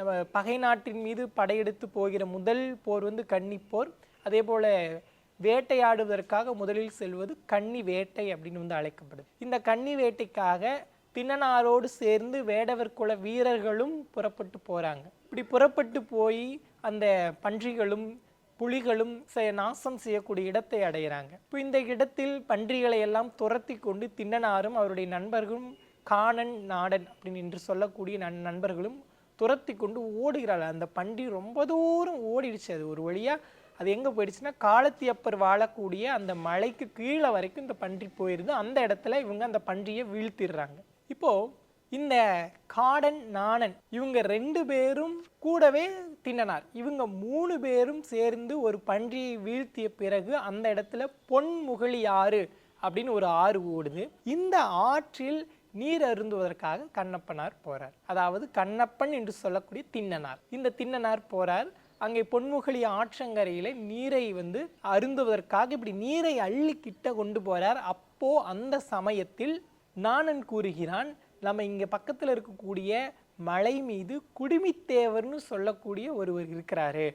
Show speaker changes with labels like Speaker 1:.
Speaker 1: நம்ம பகை நாட்டின் மீது படையெடுத்து போகிற முதல் போர் வந்து கன்னிப்போர். அதே போல வேட்டையாடுவதற்காக முதலில் செல்வது கன்னி வேட்டை அப்படின்னு வந்து அழைக்கப்படுது. இந்த கன்னி வேட்டைக்காக திண்ணனாரோடு சேர்ந்து வேடவர் குல வீரர்களும் புறப்பட்டு போறாங்க. இப்படி புறப்பட்டு போய் அந்த பன்றிகளும் புலிகளும் நாசம் செய்யக்கூடிய இடத்தை அடைகிறாங்க. இப்போ இந்த இடத்தில் பன்றிகளை எல்லாம் துரத்தி கொண்டு திண்ணனாரும் அவருடைய நண்பர்களும் காணன் நாடன் அப்படின்னு என்று சொல்லக்கூடிய நண்பர்களும் துரத்தி கொண்டு ஓடுகிறாள். அந்த பன்றி ரொம்ப தூரம் ஓடிடுச்சு. அது ஒரு வழியா அது எங்கே போயிடுச்சுன்னா காலத்தியப்பர் வாழக்கூடிய அந்த மலைக்கு கீழே வரைக்கும் இந்த பன்றி போயிருந்து அந்த இடத்துல இவங்க அந்த பன்றியை வீழ்த்திடுறாங்க. இப்போ இந்த காடன் நாணன் இவங்க 2 பேரும் கூடவே திண்ணனார் இவங்க 3 பேரும் சேர்ந்து ஒரு பன்றியை வீழ்த்திய பிறகு அந்த இடத்துல பொன்முகலி ஆறு அப்படின்னு ஒரு ஆறு ஓடுது. இந்த ஆற்றில் நீர் அருந்துவதற்காக கண்ணப்பனார் போறார். அதாவது கண்ணப்பன் என்று சொல்லக்கூடிய திண்ணனார். இந்த திண்ணனார் போறார். அங்கே பொன்முகலி ஆற்றங்கரையில நீரை வந்து அருந்துவதற்காக இப்படி நீரை அள்ளி கிட்ட கொண்டு போறார். அப்போ அந்த சமயத்தில் நாணன் கூறுகிறான், நம்ம இங்க பக்கத்துல இருக்கக்கூடிய மலை மீது குடுமித்தேவர்னு சொல்லக்கூடிய ஒருவர் இருக்கிறாரு,